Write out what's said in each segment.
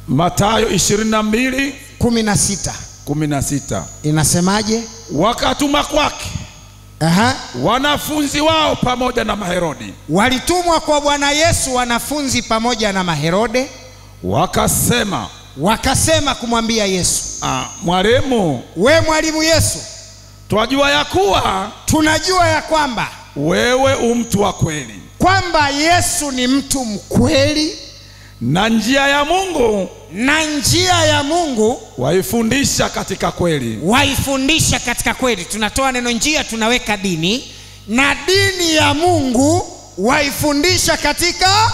Mathayo 22:16 inasemaje? Wakatuma kwake wanafunzi wao pamoja na Maherodi. Walitumwa kwa Bwana Yesu wanafunzi pamoja na Maherode. Wakasema kumwambia Yesu, mwalimu, we mwalimu Yesu, tunajua ya kwamba wewe umtu wa kweli, kwamba Yesu ni mtu mkweli, na njia ya Mungu waifundisha katika kweli. Tunatoa neno njia, tunaweka dini, na dini ya Mungu waifundisha katika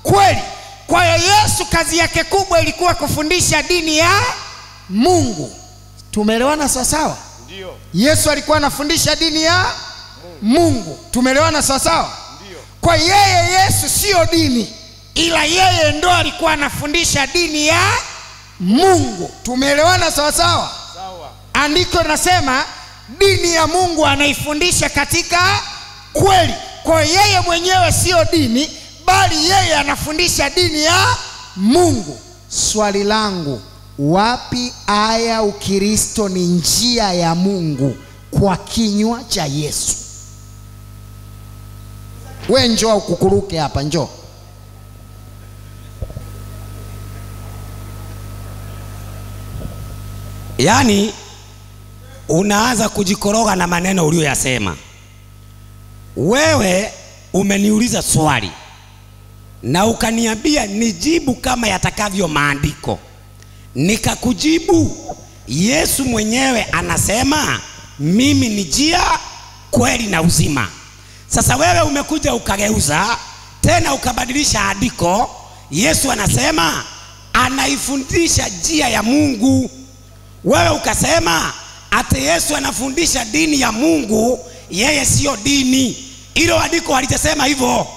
kweli. Kwa hiyo Yesu kazi yake kubwa ilikuwa kufundisha dini ya Mungu. Tumeelewana sawa? Ndio. Yesu alikuwa anafundisha dini ya Mungu. Tumeelewana sawa? Ndio. Kwa yeye Yesu sio dini, ila yeye ndo alikuwa anafundisha dini ya Mungu. Tumeelewana sawa? Sawa. Andiko linasema dini ya Mungu anaifundisha katika kweli. Kwa yeye mwenyewe sio dini, bali yeye anafundisha dini ya Mungu. Swali langu, wapi aya Ukristo ni njia ya Mungu kwa kinywa cha Yesu? We njoo ukukuruke hapa, njoo. Yani unaanza kujikoroga na maneno uliyoyasema. Wewe umeniuliza swali na ukaniambia nijibu kama yatakavyo maandiko. Nikakujibu. Yesu mwenyewe anasema mimi ni njia, kweli na uzima. Sasa wewe umekuja ukageuza tena ukabadilisha andiko. Yesu anasema anaifundisha njia ya Mungu. Wewe ukasema ate Yesu anafundisha dini ya Mungu, yeye sio dini. Hilo andiko halitasema hivyo.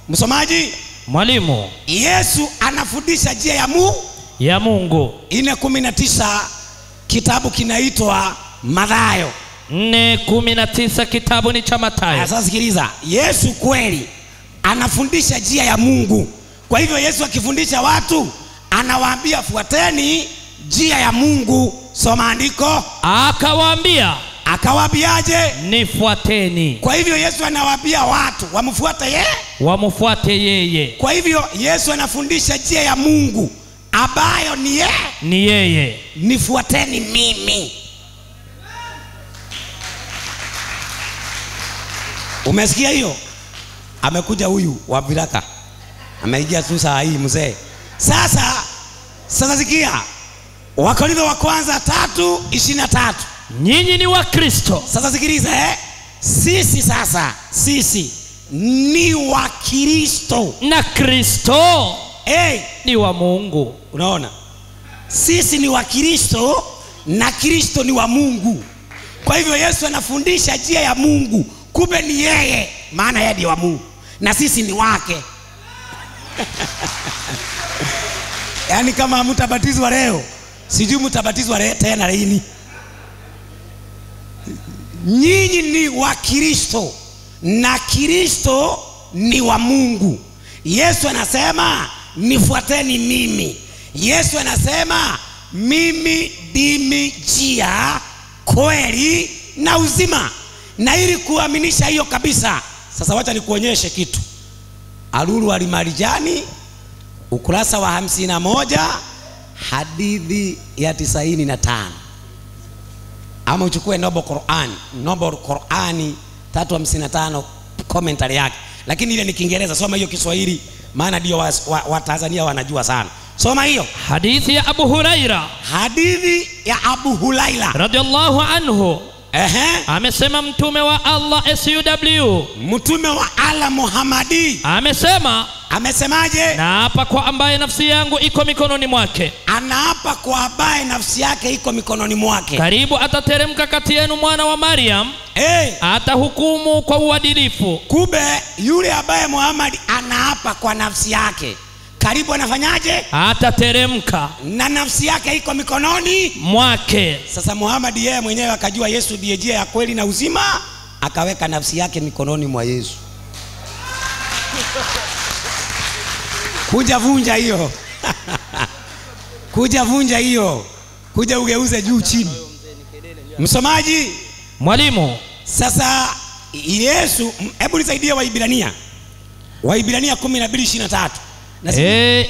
Msomaji, mwalimu, Yesu anafundisha njia ya Mungu. 4:19 kitabu kinaitwa Mathayo. 4:19 kitabu ni cha Mathayo. Sasa sikiliza, Yesu kweli anafundisha njia ya Mungu. Kwa hivyo Yesu akifundisha watu anawaambia fuateni njia ya Mungu. Soma andiko. Akawaambiaje? Nifuateni. Kwa hivyo Yesu anawaambia watu wamfuate yeye. Kwa hivyo Yesu anafundisha njia ya Mungu ambayo ni yeye. Nifuateni mimi. Umesikia hiyo? Amekuja huyu wa viraka, ameingia tu saa hii mzee. Sasa sikia, Wakorintho wa kwanza 3:23. Nyinyi ni wa Kristo. Sasa sikiliza, sisi ni wa Kristo, na Kristo ni wa Mungu. Unaona? Sisi ni wa Kristo na Kristo ni wa Mungu. Kwa hivyo Yesu anafundisha njia ya Mungu, kumbe ni yeye, maana yeye ni wa Mungu na sisi ni wake. Yaani kama mtabatizwa leo, sijui mtabatizwa tena lini. Nyinyi ni wa Kristo na Kristo ni wa Mungu. Yesu anasema nifuateni mimi. Yesu anasema mimi ndimi njia, kweli na uzima. Na ili kuaminisha hiyo kabisa, sasa wacha nikuonyeshe kitu. Alulu Alimarijani ukurasa wa 51 hadithi ya 95. Ama uchukue Noble Qur'ani 355 commentary yake. Lakini ile ni Kiingereza, soma hiyo Kiswahili maana ndio wa Tanzania wanajua sana. Soma hiyo. Hadithi ya Abu Huraira radhiallahu anhu. Amesema mtume wa Allah SUW, mtume wa Allah Muhammadi amesemaje? Naapa kwa ambaye nafsi yangu iko mikononi mwake. Anaapa kwa ambaye nafsi yake iko mikononi mwake. Karibu atateremka kati yenu mwana wa Maryam, atahukumu kwa uadilifu. Kumbe yule ambaye Muhammad anaapa kwa nafsi yake, karibu anafanyaje? Atateremka na nafsi yake iko mikononi mwake. Sasa Muhammad yeye mwenyewe akajua Yesu ndiye njia ya kweli na uzima, akaweka nafsi yake mikononi mwa Yesu. Vunja hiyo. kuja vunja hiyo, kuja ugeuze juu chini. Msomaji, mwalimu. Sasa Yesu, hebu nisaidie Waibrania 12:23.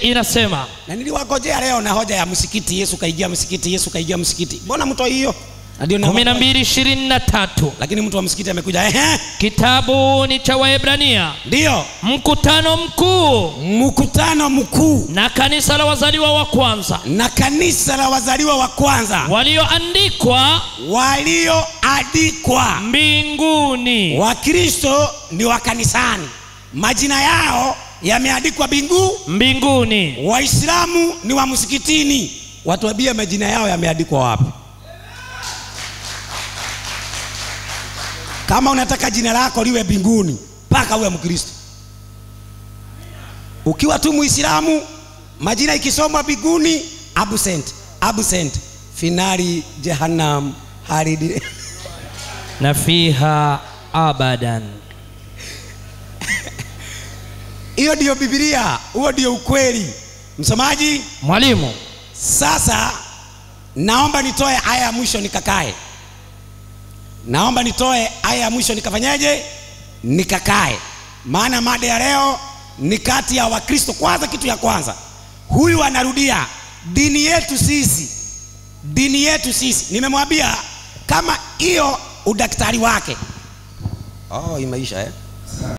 Inasema, na niliwakojea leo na hoja ya msikiti, Yesu kaingia msikiti, Yesu kaingia msikiti. Mbona mtu hiyo? 12:23. Lakini mtu wa msikiti amekuja. Kitabu ni cha Waebrania. Ndio. Mkutano mkuu na kanisa la wazaliwa wa kwanza, walioandikwa mbinguni. Wakristo ni wa kanisani, majina yao yameandikwa mbinguni. Waislamu ni wa msikitini. Watuambie majina yao yameandikwa wapi? Kama unataka jina lako liwe mbinguni, paka uwe Mkristo. Ukiwa tu Muislamu, majina ikisomwa mbinguni, absent, finali jahannam haridi na fiha abadan. Hiyo ndio Biblia, huo ndio ukweli. Msomaji, mwalimu. Sasa naomba nitoe aya ya mwisho nikakae. Nikafanyaje? Nikakae. Maana mada ya leo ni kati ya Wakristo. Kwanza, kitu ya kwanza, huyu anarudia dini yetu sisi. Nimemwambia kama hiyo udaktari wake. Imeisha